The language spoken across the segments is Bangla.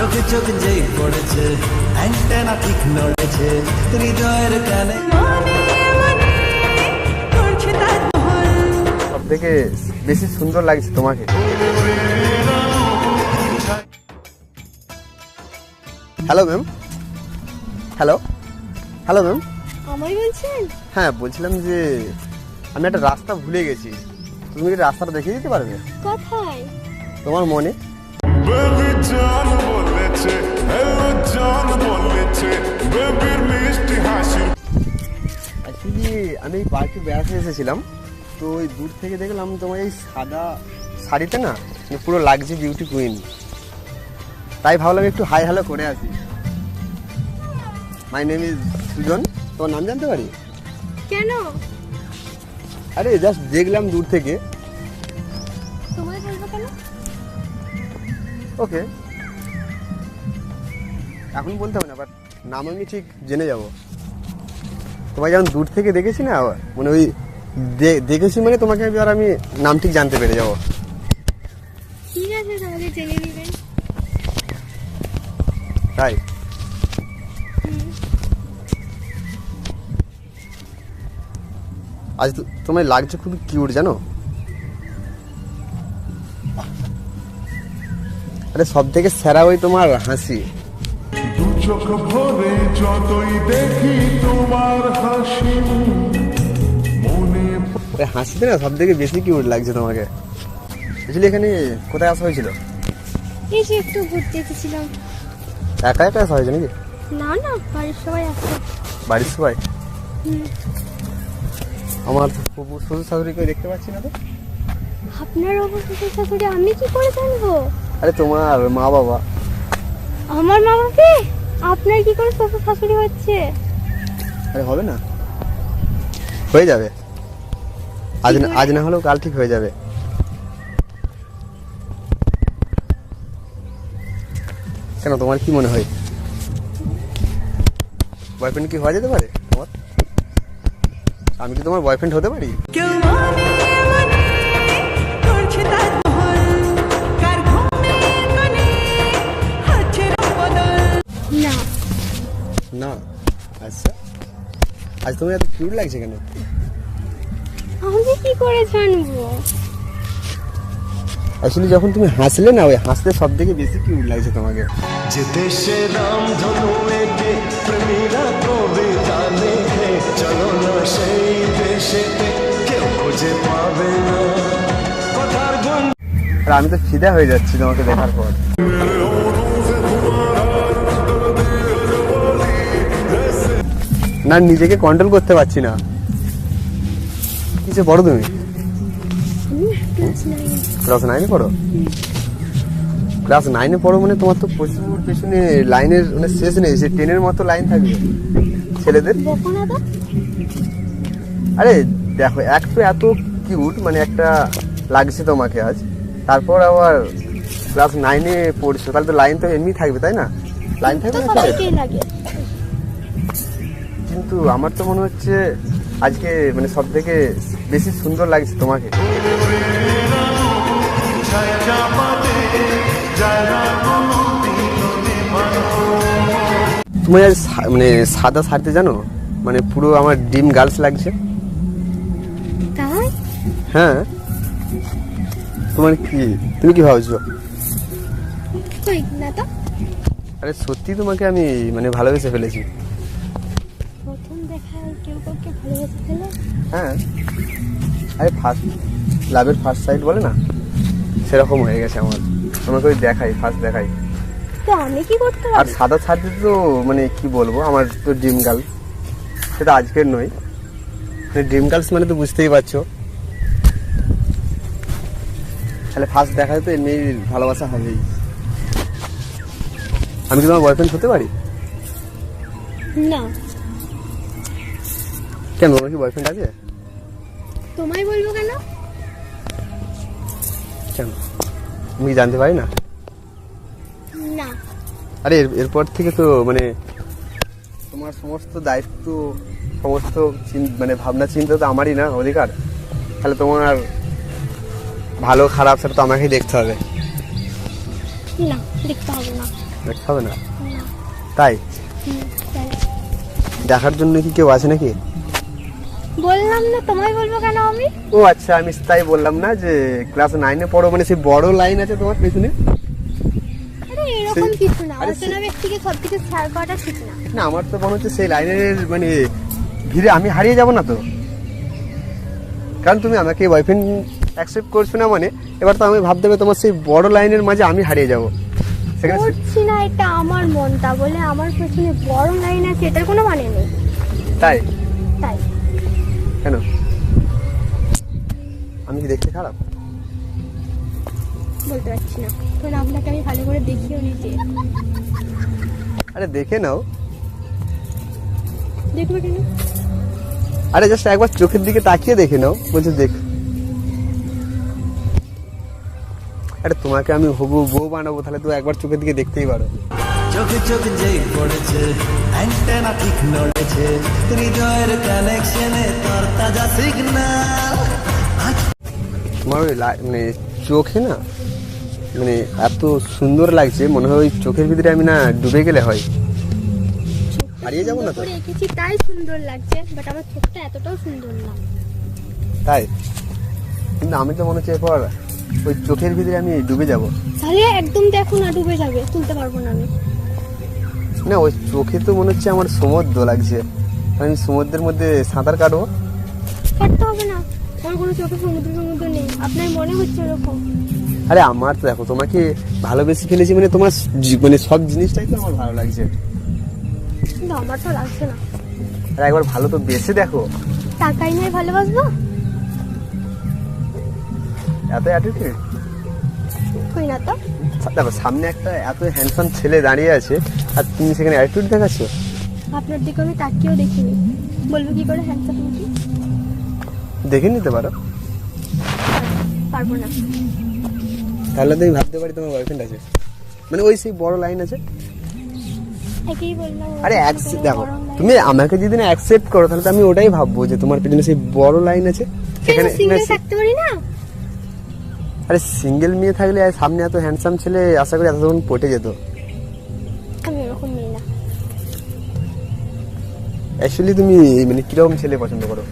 চোখে চোখ যেই পড়েছে অ্যান্টেনা ঠিক নড়েছে হৃদয়ের কানে। সব থেকে বেশি সুন্দর লাগছে তোমাকে। Hello ma'am, hello hello ma'am. আমায় বলছেন? হ্যাঁ, বলছিলাম যে আমি একটা রাস্তা ভুলে গেছি, তুমি কি রাস্তাটা দেখিয়ে দিতে পারবে? কোথায়? তোমার মনে। বেবি জান বলেছে, হ্যালো জান বলেছে, বেবির মিষ্টি হাসি। অ্যাকচুয়ালি আমি এই পার্কে বেড়াতে এসেছিলাম, তো ওই দূর থেকে দেখলাম তোমার এই সাদা শাড়িতে না মানে পুরো লাগছে বিউটি কুইন, তাই ভাবলাম একটু হাই হ্যালো করে আসি। My name is Sujan. তোমার নাম জানতে পারি? কেন? আরে জাস্ট দেখলাম দূর থেকে। তোমায় বলবো কেন? ওকে, এখন বলতে হবে না, বাট নাম আমি ঠিক জেনে যাব। তোমায় যখন দূর থেকে দেখেছি না, মানে ওই দেখেছি মানে তোমাকে আমি নাম ঠিক জানতে পেরে যাব। ঠিক আছে, তাহলে জেনে নেবেন। তাই আজ তোমায় লাগছে খুবই কিউট, জানো? আরে সব থেকে সেরা ওই তোমার হাসি। দু চোখ ভরে যতই দেখি তোমার হাসি, মনে ওই হাসিতে না সব থেকে বেশি কিউট লাগছে তোমাকে। বুঝলি, এখানে কোথায় আসা হয়েছিল? এই যে একটু ঘুরতে এসেছিলাম। একা একা আসা হয়েছে নাকি? না না, বাড়ির সবাই আসছে। বাড়ির সবাই? হুম। আমার শ্বশুর শাশুড়িকে দেখতে পাচ্ছি না তো। আপনার অবস্থা শাশুড়ি আমি কি করে জানবো? আরে তোমার মা বাবা। আমার মা বাবা? আপনার কি করে শ্বশুর শাশুড়ি হচ্ছে? আরে হবে না, হয়ে যাবে। আজ না হলেও কাল ঠিক হয়ে যাবে। কেন, তোমার কি মনে হয় বয়ফ্রেন্ড কি হওয়া যেতে পারে তোমার? আমি কি তোমার বয়ফ্রেন্ড হতে পারি? কেউ মনে মনে করছে তাজমহল, কার ঘুমে কোণে হচ্ছে রূপবদল। না। না? আচ্ছা, আজ তোমার এত কিউট লাগছে কেন? আমি কি করে জানবো? আসলে যখন তুমি হাসলে না, ওই হাসলে সব থেকে বেশি কিউট লাগছে তোমাকে। যে দেশে রাম ধনু এঁকে প্রেমীরা কবিতা লেখে, চলো না সেই দেশেতে কেউ খুঁজে পাবে না কথার গুণ। আর আমি তো ফিদা হয়ে যাচ্ছি তোমাকে দেখার পর। না, নিজেকে কন্ট্রোল করতে পারছি না। কিসে পড়ো তুমি? ক্লাস 9-এ পড়ো? ক্লাস 9-এ পড়ো মানে তোমার তো প্রচুর পেছনে লাইনের মানে শেষ নেই, সে 10-এর মতো লাইন থাকবে ছেলেদের। বকো না তো। আরে দেখো, এক তো এত কিউট মানে একটা লাগছে তোমাকে আজ, তারপর আবার ক্লাস 9-এ পড়ছো, তাহলে তো লাইন তো এমনি থাকবে, তাই না? লাইন থাকবে তো না? সবাইকেই লাগে। কিন্তু আমার তো মনে হচ্ছে আজকে মানে সব থেকে বেশি সুন্দর লাগছে তোমাকে। তুমি আজ মানে সাদা শাড়িতে, জানো মানে পুরো আমার ড্রিম গার্লস লাগছে। তাই? হ্যাঁ, তোমার কি, তুমি কি ভাবছো? কই না তো। আরে সত্যি তোমাকে আমি মানে ভালোবেসে ফেলেছি। প্রথম দেখায় কেউ কাউকে ভালোবেসে ফেলে? হ্যাঁ, আরে ফার্স্ট লাভের ফার্স্ট সাইট বলে না, সেরকম হয়ে গেছে আমার। তোমাকে ওই দেখাই, ফার্স্ট দেখাই। তো আমি কি করতে আর পারি? সাদা ছাড়তে তো মানে কি বলবো, আমার তো ড্রিম গার্ল, সেটা আজকের নয়। ড্রিম গার্লস মানে তো বুঝতেই পারছো। তাহলে ফার্স্ট দেখায় তো এমনি ভালোবাসা হবেই। আমি কি তোমার বয়ফ্রেন্ড হতে পারি? না। কেন, তোমার কি বয়ফ্রেন্ড আছে? তোমায় বলবো কেন? কেন, তুমি কি জানতে পারি না? না। আরে এরপর থেকে তো মানে তোমার সমস্ত দায়িত্ব, সমস্ত মানে ভাবনা চিন্তা তো আমারই না, অধিকার। তাহলে তোমার ভালো খারাপ সেটা তো আমাকেই দেখতে হবে। না, দেখতে হবে না। দেখা হবে না? তাই তাই। দেখার জন্য কি কেউ আছে নাকি? বললাম না, তোমায় বলবো কেন আমি? ও আচ্ছা, আমি তাই বললাম না যে ক্লাস 9-এ পড়ো, মানে সেই বড় লাইন আছে তোমার পেছনে? আরে এরকম কিছু না, আরে অচেনা ব্যক্তিকে সব কিছু শেয়ার করাটা ঠিক না। না, আমার তো মনে হচ্ছে সেই লাইনের মানে ভিড়ে আমি হারিয়ে যাব না তো? কারণ তুমি আমাকে বয়ফ্রেন্ড অ্যাকসেপ্ট করছো না, মানে এবার তো আমি ভাবতে হবে তোমার সেই বড় লাইনের মাঝে আমি হারিয়ে যাব সেখানে। করছি না, এটা আমার মনটা বলে আমার পেছনে বড় লাইন আছে, এটার কোনো মানে নেই। তাই? তাই কেন? আমি কি দেখতে খারাপ? বলতে পারছি না, কারণ আপনাকে আমি ভালো করে দেখিও নিয়েছি। আরে দেখে নাও। দেখবে কেন? আরে জাস্ট একবার চোখের দিকে তাকিয়ে দেখে নাও। বলছো দেখ। আরে তোমাকে আমি হবু বউ বানাবো, তাহলে তো একবার চোখের দিকে দেখতেই পারো। চোখে চোখ যেই পড়েছে, অ্যান্টেনা ঠিক নড়েছে, হৃদয়ের কানেকশনে তোর তাজা সিগন্যাল। তোমার ওই মানে চোখে না, মানে এত সুন্দর লাগছে, মনে হয় ওই চোখের ভিতরে আমি না ডুবে গেলে হয়। হারিয়ে যাবো না তো? করে এঁকেছি তাই সুন্দর লাগছে, বাট আমার চোখটা এতটাও সুন্দর না। তাই? কিন্তু আমি তো মনে হচ্ছে এরপর ওই চোখের ভিতরে আমি ডুবে যাব। তাহলে একদম দেখো না, ডুবে যাবে, তুলতে পারবো না আমি। না, ওই চোখে তো মনে হচ্ছে আমার সমুদ্র লাগছে, আমি সমুদ্রের মধ্যে সাঁতার কাটবো। কাটতে হবে না, আমার কোনো চোখে সমুদ্র সমুদ্র নেই, আপনার মনে হচ্ছে এরকম। আরে আমার তো দেখো, তোমাকে ভালোবেসে ফেলেছি মানে তোমার মানে সব জিনিসটাই তো আমার ভালো লাগছে। কিন্তু আমার তো লাগছে না। আর একবার ভালো তো বেশি দেখো। টাকাই নিয়ে ভালোবাসবো? এত অ্যাটিটিউড? কই না তো। দেখো সামনে একটা এত হ্যান্ডসাম ছেলে দাঁড়িয়ে আছে আর তুমি সেখানে অ্যাটিটিউড দেখাচ্ছ। আপনার দিকে আমি তাকিয়েও দেখিনি, বলবো কি করে হ্যান্ডসাম নাকি? দেখে নিতে পারো। পারবো না। তাহলে তো আমি ভাবতে পারি তোমার বয়ফ্রেন্ড আছে, মানে ওই সেই বড় লাইন আছে। একেই বললাম। আরে দেখো, তুমি আমাকে যদি না অ্যাকসেপ্ট করো তাহলে তো আমি ওটাই ভাববো যে তোমার পেছনে সেই বড় লাইন আছে সেখানে। সিঙ্গেল থাকতে পারি না? আরে সিঙ্গেল মেয়ে থাকলে আর সামনে এত হ্যান্ডসাম ছেলে আশা করি এতক্ষণ পটে যেত। আমি এরকম মেয়ে না। অ্যাকচুয়ালি তুমি মানে কিরকম ছেলে পছন্দ করো?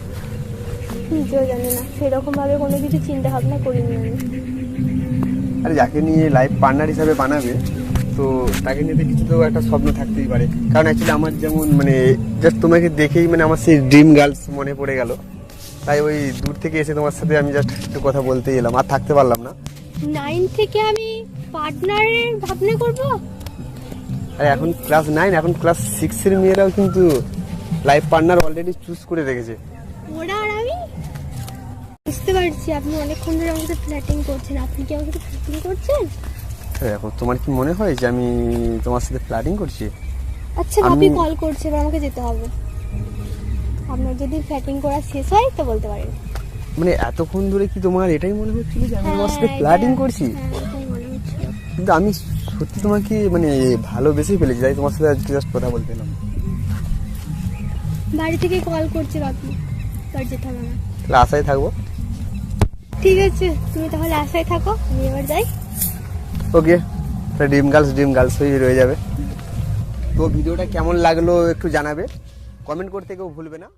নিজেও জানি না, সেরকম ভাবে কোনো কিছু চিন্তা ভাবনা করিনি আমি। আরে যাকে নিয়ে লাইফ পার্টনার হিসাবে বানাবে তো তাকে নিয়ে তো কিছু তো একটা স্বপ্ন থাকতেই পারে। কারণ অ্যাকচুয়ালি আমার যেমন মানে জাস্ট তোমাকে দেখেই মানে আমার সেই ড্রিম গার্লস মনে পড়ে গেল, তাই ওই দূর থেকে এসে তোমার সাথে আমি জাস্ট একটু কথা বলতেই এলাম, আর থাকতে পারলাম না। 9 থেকে আমি পার্টনারের ভাবনা করব? আরে এখন ক্লাস 9, এখন ক্লাস 6-এর মেয়েরাও কিন্তু লাইফ পার্টনার অলরেডি চুজ করে রেখেছে। ওরা আর আমি বুঝতে পারছি আপনি অনেকক্ষণ ধরে আমার সাথে ফ্ল্যাটিং করছেন। আপনি কি আমার সাথে ফ্ল্যাটিং করছেন? আরে এখন তোমার কি মনে হয় যে আমি তোমার সাথে ফ্ল্যাটিং করছি? আচ্ছা, ভাবি কল করছে, এবার আমাকে যেতে হবে। আপনার যদি ফ্ল্যাটিং করা শেষ হয় তো বলতে পারেন। মানে এতক্ষণ ধরে কি তোমার এটাই মনে হচ্ছিল যে আমি তোমার সাথে ফ্ল্যাটিং করছি? হ্যাঁ, এটাই মনে হচ্ছিল। কিন্তু আমি সত্যি তোমাকে মানে ভালোবেসেই ফেলেছি, তাই তোমার সাথে আজকে জাস্ট কথা বলতে এলাম। বাড়ি থেকে কল করছে বাপি, তার যেতে হবে না। তাহলে আশায় থাকবো। ঠিক আছে, তুমি তাহলে আশায় থাকো, আমি এবার যাই। ওকে, ড্রিম গার্লস হয়ে রয়ে যাবে। তো ভিডিওটা কেমন লাগলো একটু জানাবে, কমেন্ট করতে কেউ ভুলবে না।